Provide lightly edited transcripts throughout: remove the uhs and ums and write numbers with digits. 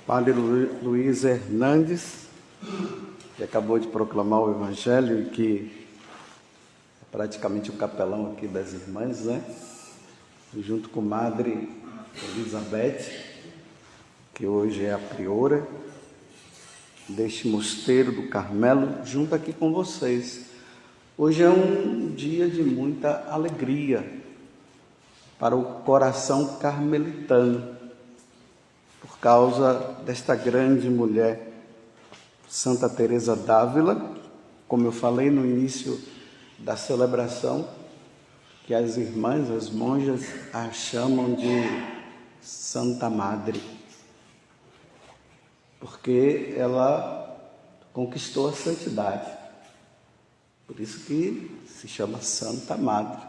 Padre Luiz Hernandes, que acabou de proclamar o Evangelho e que é praticamente o capelão aqui das irmãs, né? Junto com a Madre Elizabeth, que hoje é a priora deste mosteiro do Carmelo, junto aqui com vocês. Hoje é um dia de muita alegria para o coração carmelitano, por causa desta grande mulher, Santa Teresa d'Ávila, como eu falei no início da celebração, que as irmãs, as monjas, a chamam de Santa Madre, porque ela conquistou a santidade, por isso que se chama Santa Madre.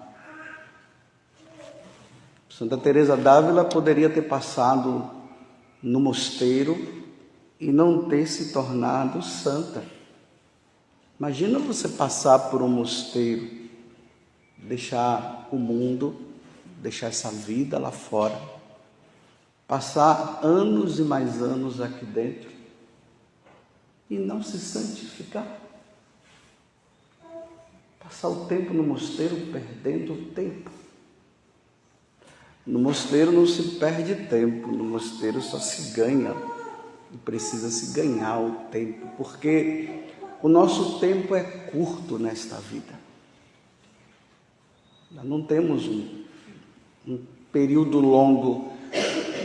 Santa Teresa d'Ávila poderia ter passado no mosteiro e não ter se tornado santa. Imagina você passar por um mosteiro, deixar o mundo, deixar essa vida lá fora, passar anos e mais anos aqui dentro e não se santificar. Passar o tempo no mosteiro perdendo o tempo. No mosteiro não se perde tempo, no mosteiro só se ganha, e precisa se ganhar o tempo, porque o nosso tempo é curto nesta vida. Nós não temos um período longo.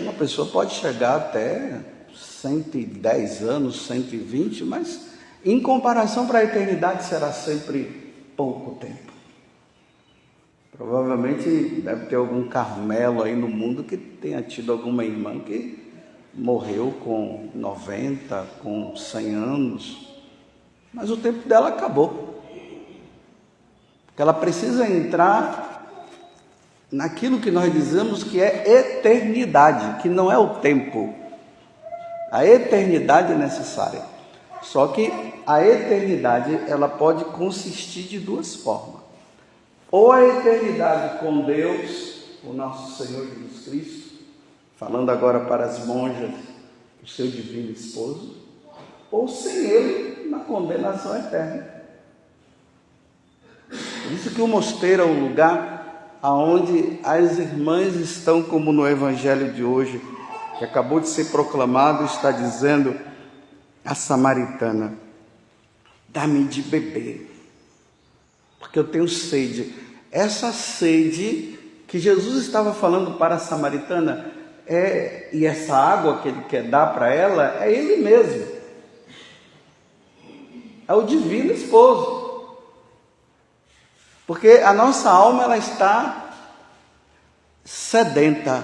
Uma pessoa pode chegar até 110 anos, 120, mas em comparação para a eternidade será sempre pouco tempo. Provavelmente deve ter algum Carmelo aí no mundo que tenha tido alguma irmã que morreu com 90, com 100 anos, mas o tempo dela acabou. Porque ela precisa entrar naquilo que nós dizemos que é eternidade, que não é o tempo. A eternidade é necessária. Só que a eternidade, ela pode consistir de duas formas. Ou a eternidade com Deus, o nosso Senhor Jesus Cristo, falando agora para as monjas, o seu divino esposo, ou sem Ele, na condenação eterna. Por isso que o mosteiro é um lugar onde as irmãs estão, como no Evangelho de hoje, que acabou de ser proclamado, está dizendo a samaritana: dá-me de beber, porque eu tenho sede. Essa sede que Jesus estava falando para a samaritana, e essa água que Ele quer dar para ela, é Ele mesmo. É o divino esposo. Porque a nossa alma, ela está sedenta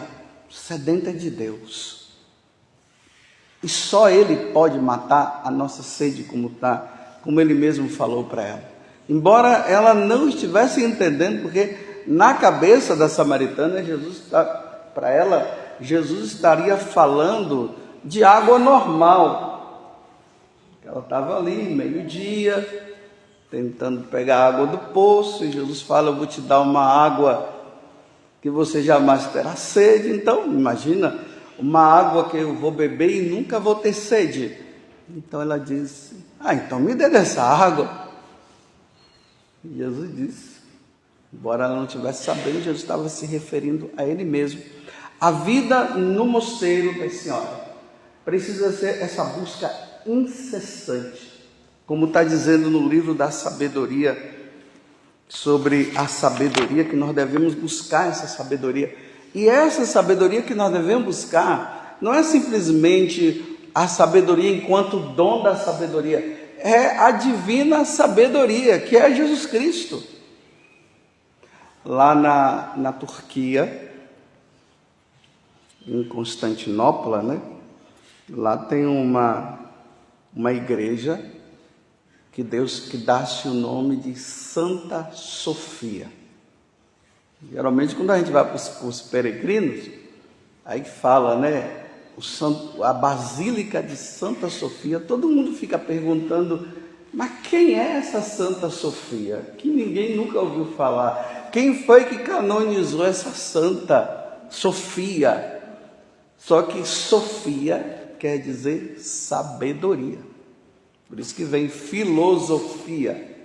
de Deus. E só Ele pode matar a nossa sede como Ele mesmo falou para ela. Embora ela não estivesse entendendo, porque na cabeça da samaritana, para ela, Jesus estaria falando de água normal. Ela estava ali, meio-dia, tentando pegar a água do poço, e Jesus fala: eu vou te dar uma água que você jamais terá sede. Então, imagina, uma água que eu vou beber e nunca vou ter sede. Então ela disse: então me dê dessa água. E Jesus disse, embora ela não estivesse sabendo, Jesus estava se referindo a Ele mesmo. A vida no mosteiro da Senhora precisa ser essa busca incessante, como está dizendo no livro da sabedoria, sobre a sabedoria, que nós devemos buscar essa sabedoria. E essa sabedoria que nós devemos buscar não é simplesmente a sabedoria enquanto dom da sabedoria, é a divina sabedoria, que é Jesus Cristo. Lá na Turquia, em Constantinopla, né? Lá tem uma igreja que dá-se o nome de Santa Sofia. Geralmente, quando a gente vai para os peregrinos, aí fala, né? A Basílica de Santa Sofia, todo mundo fica perguntando: mas quem é essa Santa Sofia? Que ninguém nunca ouviu falar. Quem foi que canonizou essa Santa Sofia? Só que Sofia quer dizer sabedoria. Por isso que vem filosofia,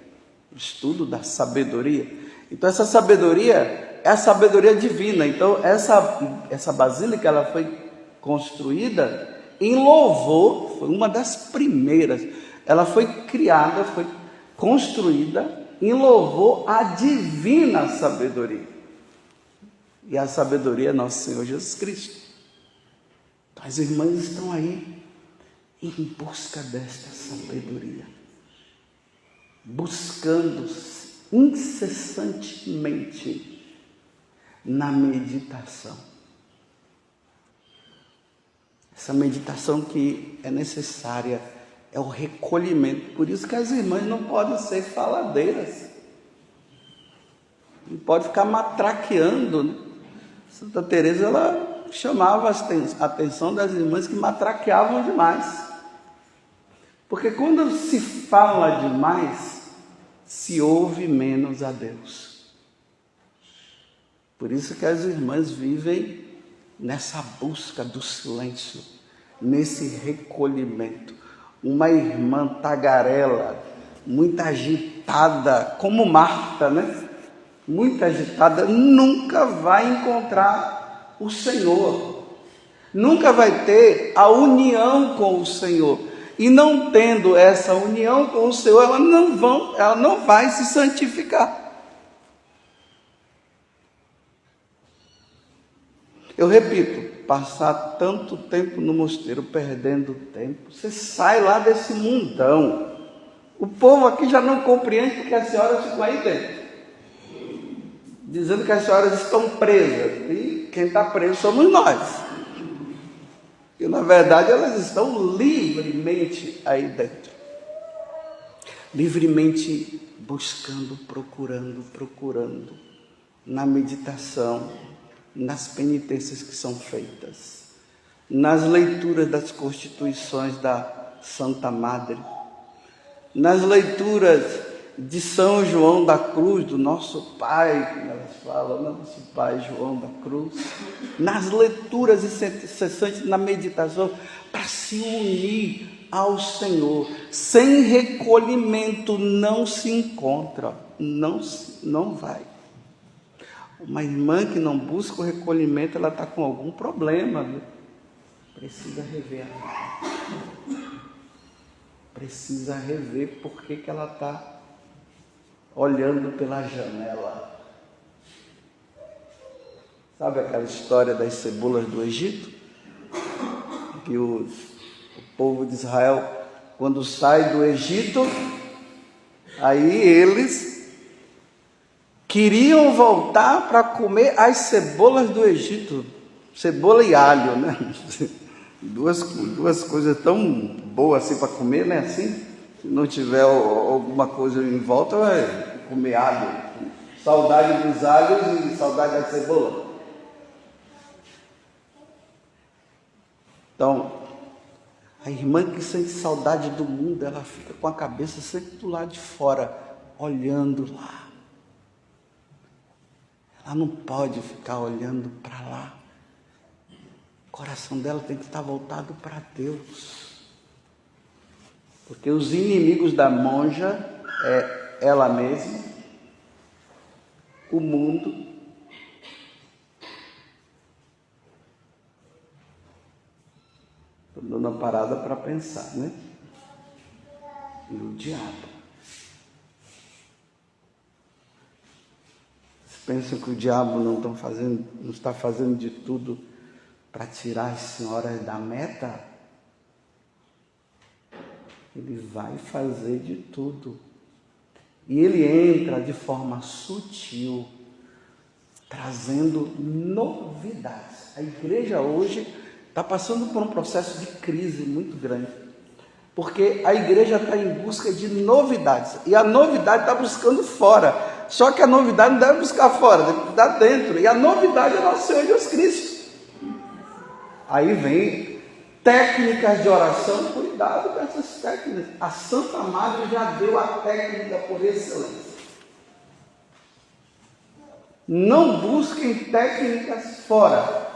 o estudo da sabedoria. Então essa sabedoria é a sabedoria divina. Então essa basílica ela foi construída em louvor, foi uma das primeiras. Ela foi criada, foi construída em louvor à divina sabedoria. E a sabedoria é nosso Senhor Jesus Cristo. Então, as irmãs estão aí em busca desta sabedoria, buscando incessantemente na meditação. Essa meditação que é necessária é o recolhimento. Por isso que as irmãs não podem ser faladeiras, não pode ficar matraqueando, né? Santa Teresa, ela chamava a atenção das irmãs que matraqueavam demais. Porque quando se fala demais, se ouve menos a Deus. Por isso que as irmãs vivem nessa busca do silêncio, nesse recolhimento. Uma irmã tagarela, muito agitada, como Marta, né? Muito agitada, nunca vai encontrar o Senhor, nunca vai ter a união com o Senhor, e não tendo essa união com o Senhor, ela não vai se santificar. Eu repito, passar tanto tempo no mosteiro perdendo tempo, você sai lá desse mundão. O povo aqui já não compreende porque as senhoras ficam aí dentro, dizendo que as senhoras estão presas, e quem está preso somos nós. E na verdade elas estão livremente aí dentro, livremente buscando, procurando, na meditação, nas penitências que são feitas, nas leituras das constituições da Santa Madre, nas leituras de São João da Cruz, do nosso Pai, como elas falam, nosso Pai João da Cruz, nas leituras incessantes, na meditação, para se unir ao Senhor. Sem recolhimento não se encontra, não vai. Uma irmã que não busca o recolhimento, ela está com algum problema, viu? Precisa rever a vida. Precisa rever por que ela está olhando pela janela. Sabe aquela história das cebolas do Egito? Que o povo de Israel, quando sai do Egito, aí eles queriam voltar para comer as cebolas do Egito, cebola e alho, né? Duas coisas tão boas assim para comer, né? Assim, se não tiver alguma coisa em volta, vai comer alho. Saudade dos alhos e saudade da cebola. Então, a irmã que sente saudade do mundo, ela fica com a cabeça sempre do lado de fora, olhando lá. Ela não pode ficar olhando para lá. O coração dela tem que estar voltado para Deus. Porque os inimigos da monja é ela mesma, o mundo, estou dando uma parada para pensar, né? E o diabo. Vocês pensam que o diabo não está fazendo de tudo para tirar as senhoras da meta? Ele vai fazer de tudo. E ele entra de forma sutil, trazendo novidades. A igreja hoje está passando por um processo de crise muito grande, porque a igreja está em busca de novidades, e a novidade está buscando fora. Só que a novidade não deve buscar fora, deve buscar dentro, e a novidade é nosso Senhor Jesus Cristo. Aí vem técnicas de oração, cuidado com essas técnicas. A Santa Madre já deu a técnica por excelência. Não busquem técnicas fora,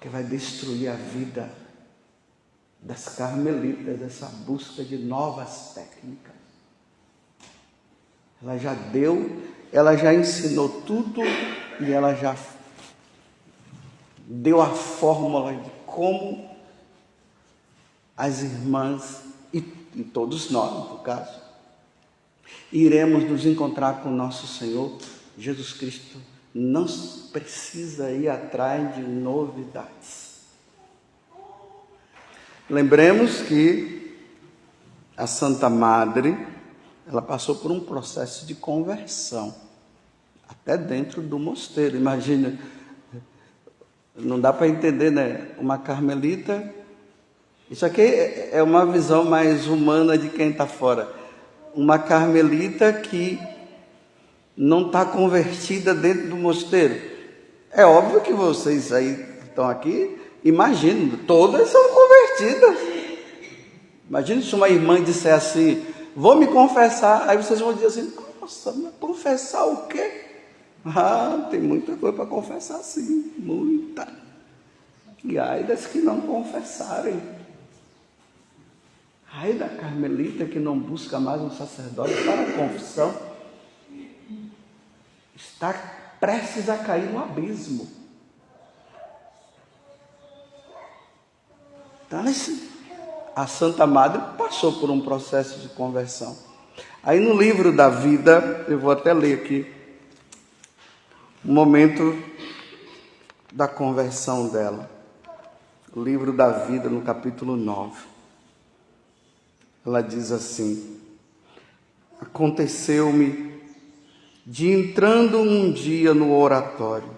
porque vai destruir a vida das carmelitas, essa busca de novas técnicas. Ela já deu, ela já ensinou tudo e ela já deu a fórmula de como as irmãs e todos nós, no caso, iremos nos encontrar com o nosso Senhor Jesus Cristo. Não precisa ir atrás de novidades. Lembremos que a Santa Madre, ela passou por um processo de conversão, até dentro do mosteiro. Imagina, não dá para entender, né? Uma carmelita, isso aqui é uma visão mais humana de quem está fora. Uma carmelita que não está convertida dentro do mosteiro. É óbvio que vocês aí que estão aqui, imaginem, todas são convertidas. Imagine se uma irmã disser assim, vou me confessar, aí vocês vão dizer assim, nossa, mas confessar o quê? Ah, tem muita coisa para confessar sim, muita. E ai das que não confessarem. Ai da carmelita que não busca mais um sacerdote para a confissão, está prestes a cair no abismo. Então, a Santa Madre passou por um processo de conversão. Aí no livro da vida, eu vou até ler aqui, o momento da conversão dela. O livro da vida, no capítulo 9. Ela diz assim: aconteceu-me de entrando um dia no oratório,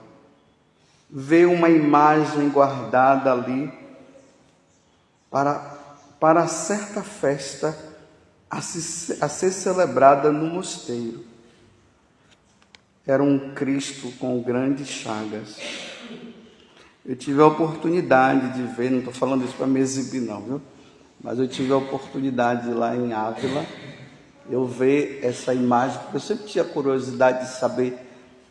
ver uma imagem guardada ali para certa festa a ser celebrada no mosteiro. Era um Cristo com grandes chagas. Eu tive a oportunidade de ver, não estou falando isso para me exibir não, viu? Mas eu tive a oportunidade lá em Ávila, eu ver essa imagem, porque eu sempre tinha curiosidade de saber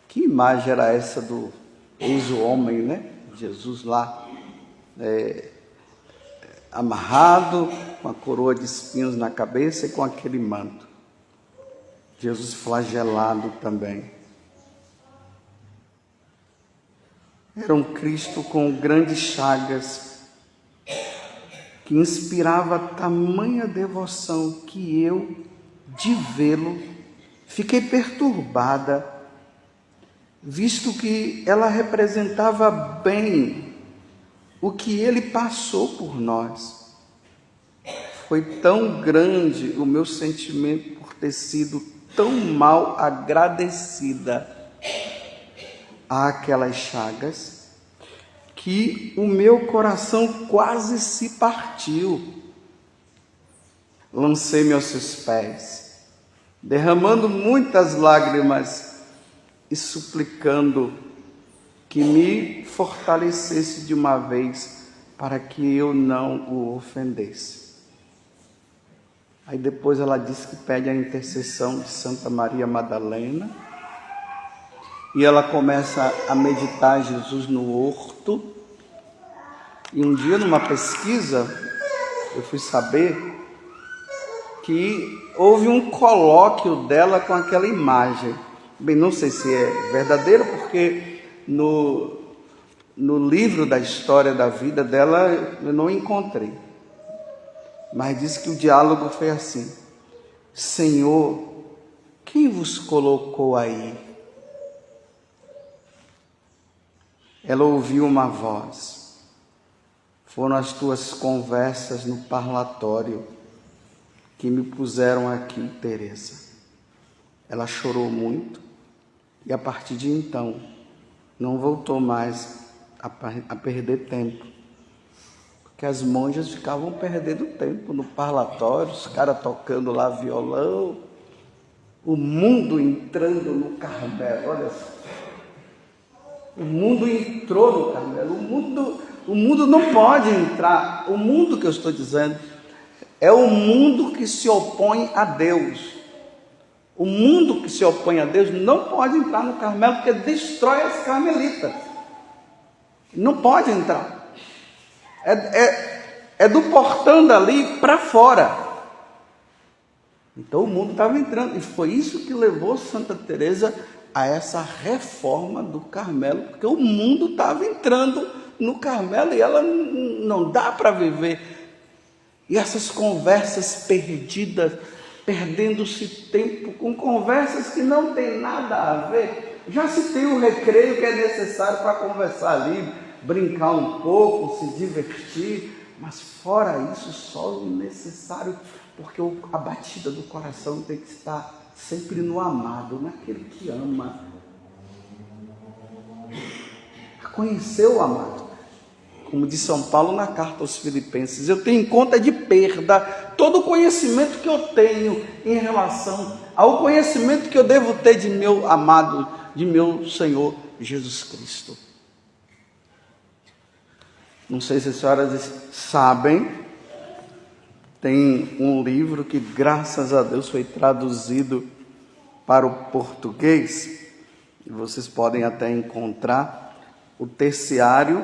que imagem era essa do ex-homem, né? Jesus lá, amarrado, com a coroa de espinhos na cabeça e com aquele manto. Jesus flagelado também. Era um Cristo com grandes chagas, que inspirava tamanha devoção que eu, de vê-lo, fiquei perturbada, visto que ela representava bem o que ele passou por nós. Foi tão grande o meu sentimento por ter sido tão mal agradecida àquelas chagas, que o meu coração quase se partiu. Lancei-me aos seus pés, derramando muitas lágrimas e suplicando que me fortalecesse de uma vez para que eu não o ofendesse. Aí depois ela diz que pede a intercessão de Santa Maria Madalena, e ela começa a meditar Jesus no horto. E um dia, numa pesquisa, eu fui saber que houve um colóquio dela com aquela imagem. Bem, não sei se é verdadeiro, porque no livro da história da vida dela eu não encontrei. Mas diz que o diálogo foi assim: Senhor, quem vos colocou aí? Ela ouviu uma voz: foram as tuas conversas no parlatório que me puseram aqui, Teresa. Ela chorou muito e a partir de então não voltou mais a perder tempo, porque as monjas ficavam perdendo tempo no parlatório, os caras tocando lá violão, o mundo entrando no Carmelo. Olha só, o mundo entrou no Carmelo. O mundo não pode entrar. O mundo que eu estou dizendo é o mundo que se opõe a Deus. O mundo que se opõe a Deus não pode entrar no Carmelo, porque destrói as carmelitas. Não pode entrar. É do portão dali para fora. Então o mundo estava entrando, e foi isso que levou Santa Teresa a essa reforma do Carmelo, porque o mundo estava entrando no Carmelo e ela não dá para viver. E essas conversas perdidas, perdendo-se tempo com conversas que não tem nada a ver. Já se tem o recreio que é necessário para conversar ali, brincar um pouco, se divertir, mas fora isso, só o necessário, porque a batida do coração tem que estar sempre no amado, naquele que ama. A conhecer o amado. Como diz São Paulo na carta aos Filipenses, eu tenho em conta de perda todo o conhecimento que eu tenho em relação ao conhecimento que eu devo ter de meu amado, de meu Senhor Jesus Cristo. Não sei se as senhoras sabem, tem um livro que, graças a Deus, foi traduzido para o português, e vocês podem até encontrar o terceiro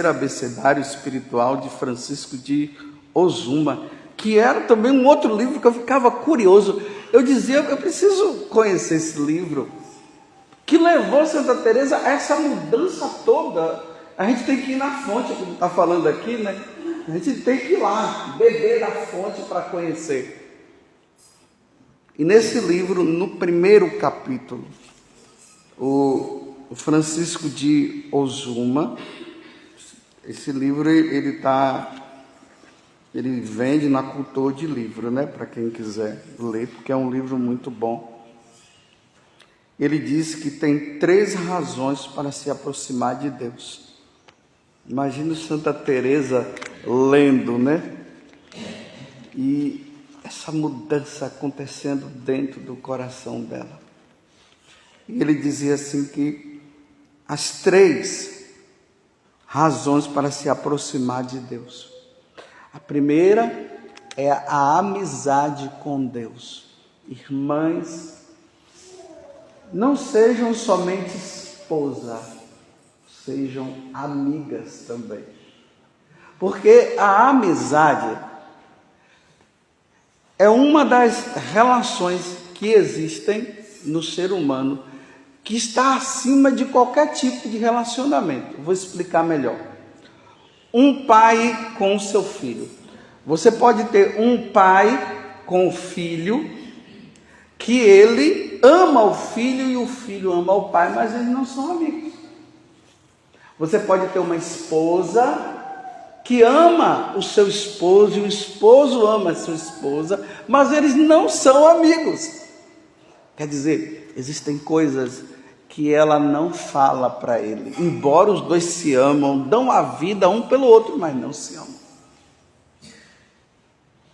abecedário espiritual de Francisco de Osuna, que era também um outro livro que eu ficava curioso. Eu dizia, eu preciso conhecer esse livro, que levou Santa Teresa a essa mudança toda. A gente tem que ir na fonte, como está falando aqui, né? A gente tem que ir lá, beber da fonte para conhecer. E nesse livro, no primeiro capítulo, o Francisco de Osuna, esse livro ele vende na Cultor de Livro, né? Para quem quiser ler, porque é um livro muito bom. Ele diz que tem 3 razões para se aproximar de Deus. Imagina Santa Teresa lendo, né? E essa mudança acontecendo dentro do coração dela. E ele dizia assim que as 3 razões para se aproximar de Deus. A primeira é a amizade com Deus. Irmãs, não sejam somente esposa, sejam amigas também. Porque a amizade é uma das relações que existem no ser humano que está acima de qualquer tipo de relacionamento. Vou explicar melhor. Um pai com o seu filho. Você pode ter um pai com o filho que ele ama o filho e o filho ama o pai, mas eles não são amigos. Você pode ter uma esposa que ama o seu esposo e o esposo ama a sua esposa, mas eles não são amigos. Quer dizer, existem coisas que ela não fala para ele, embora os dois se amam, dão a vida um pelo outro, mas não se amam.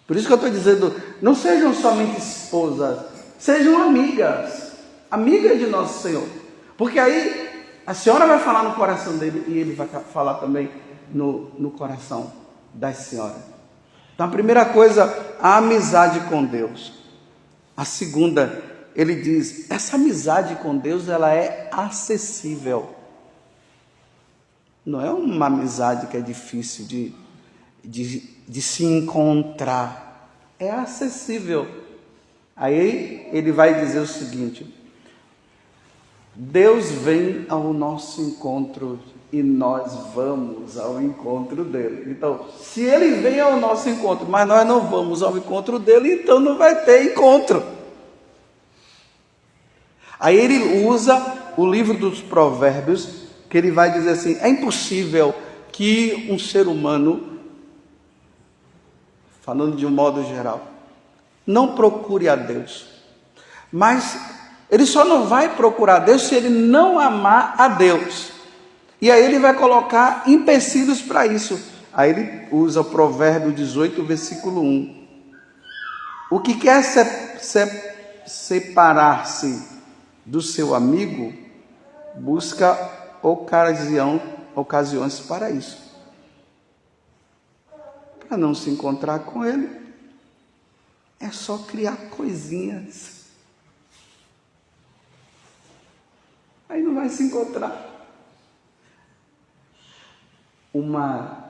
Por isso que eu estou dizendo, não sejam somente esposas, sejam amigas, amigas de nosso Senhor, porque aí a senhora vai falar no coração dele e ele vai falar também no coração da senhora. Então a primeira coisa, a amizade com Deus. A segunda, ele diz, essa amizade com Deus, ela é acessível. Não é uma amizade que é difícil de se encontrar. É acessível. Aí ele vai dizer o seguinte: Deus vem ao nosso encontro e nós vamos ao encontro dele. Então, se ele vem ao nosso encontro, mas nós não vamos ao encontro dele, então não vai ter encontro. Aí ele usa o livro dos Provérbios, que ele vai dizer assim: é impossível que um ser humano, falando de um modo geral, não procure a Deus, mas ele só não vai procurar Deus se ele não amar a Deus. E aí ele vai colocar empecilhos para isso. Aí ele usa o Provérbio 18, versículo 1. O que quer separar-se do seu amigo, busca ocasiões para isso. Para não se encontrar com ele, é só criar coisinhas. Aí não vai se encontrar. Uma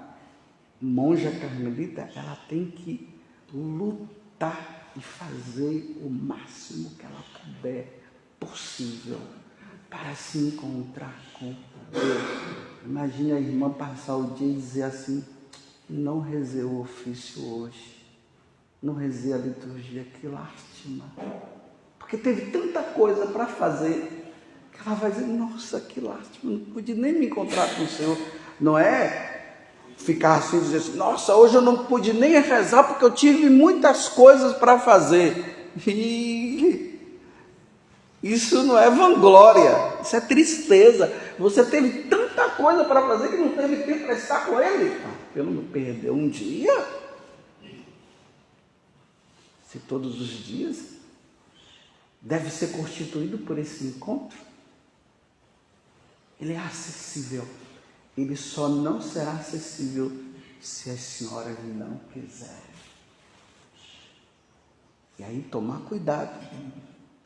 monja carmelita, ela tem que lutar e fazer o máximo que ela puder possível para se encontrar com Deus. Imagine a irmã passar o dia e dizer assim: não rezei o ofício hoje, não rezei a liturgia, que lástima, porque teve tanta coisa para fazer, que ela vai dizer: nossa, que lástima, não pude nem me encontrar com o Senhor. Não é ficar assim, dizer assim: nossa, hoje eu não pude nem rezar porque eu tive muitas coisas para fazer. E isso não é vanglória, isso é tristeza. Você teve tanta coisa para fazer que não teve tempo para estar com Ele. Pelo menos perdeu um dia. Se todos os dias deve ser constituído por esse encontro. Ele é acessível. Ele só não será acessível se as senhoras não quiserem. E aí tomar cuidado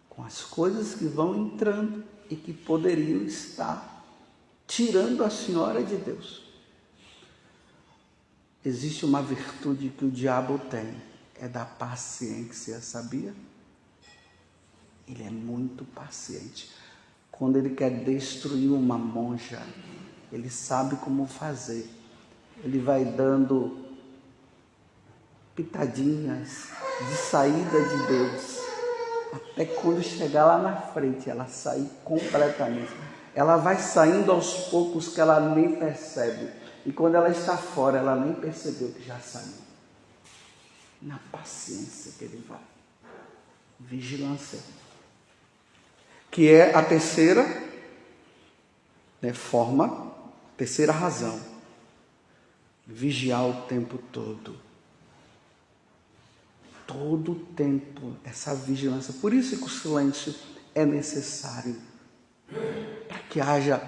com as coisas que vão entrando e que poderiam estar tirando a senhora de Deus. Existe uma virtude que o diabo tem, é da paciência, sabia? Ele é muito paciente. Quando ele quer destruir uma monja, ele sabe como fazer. Ele vai dando pitadinhas de saída de Deus, até quando chegar lá na frente, ela sair completamente. Ela vai saindo aos poucos que ela nem percebe. E quando ela está fora, ela nem percebeu que já saiu. Na paciência que ele vai. Vigilância. Que é a terceira forma, terceira razão. Vigiar o tempo todo. Todo o tempo, essa vigilância. Por isso que o silêncio é necessário. Para que haja,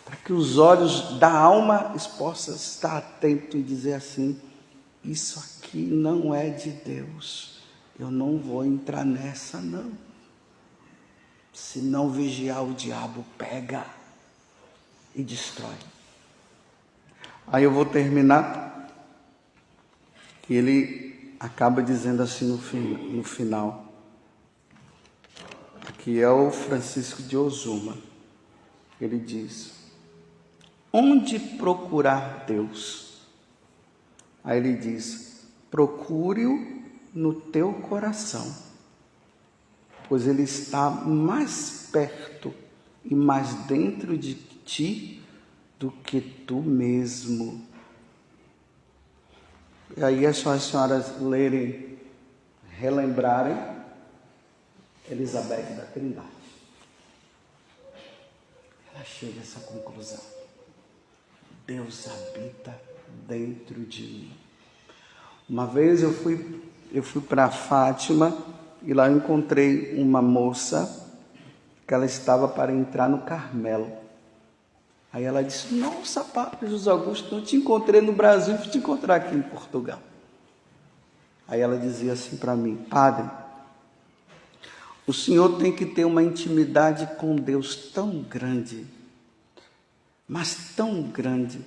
para que os olhos da alma possam estar atentos e dizer assim: isso aqui não é de Deus. Eu não vou entrar nessa, não. Se não vigiar, o diabo pega e destrói. Aí eu vou terminar. E ele acaba dizendo assim no final, que é o Francisco de Osuma. Ele diz: onde procurar Deus? Aí ele diz: procure-o no teu coração, pois ele está mais perto e mais dentro de ti do que tu mesmo. E aí é só as senhoras lerem, relembrarem Elizabeth da Trindade. Ela chega a essa conclusão: Deus habita dentro de mim. Uma vez eu fui para Fátima e lá eu encontrei uma moça que ela estava para entrar no Carmelo. Aí ela disse: nossa, Padre José Augusto, eu te encontrei no Brasil e vou te encontrar aqui em Portugal. Aí ela dizia assim para mim: Padre, o senhor tem que ter uma intimidade com Deus tão grande, mas tão grande,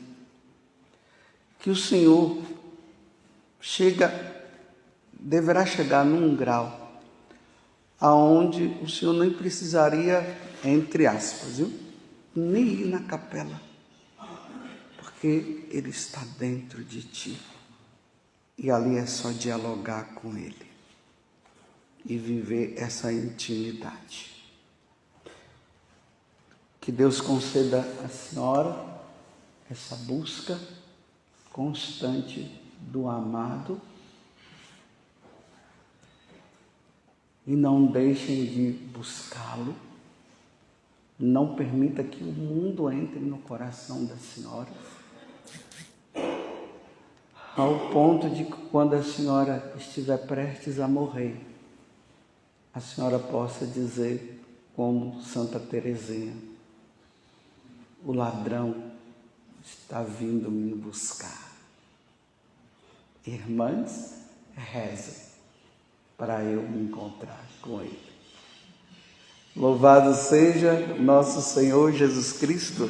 que o senhor deverá chegar num grau aonde o senhor nem precisaria, entre aspas, nem ir na capela, porque Ele está dentro de ti, e ali é só dialogar com Ele e viver essa intimidade. Que Deus conceda à senhora essa busca constante do amado, e não deixem de buscá-lo. Não permita que o mundo entre no coração das senhoras, ao ponto de que quando a senhora estiver prestes a morrer, a senhora possa dizer, como Santa Teresinha: o ladrão está vindo me buscar. Irmãs, rezem para eu me encontrar com Ele. Louvado seja nosso Senhor Jesus Cristo.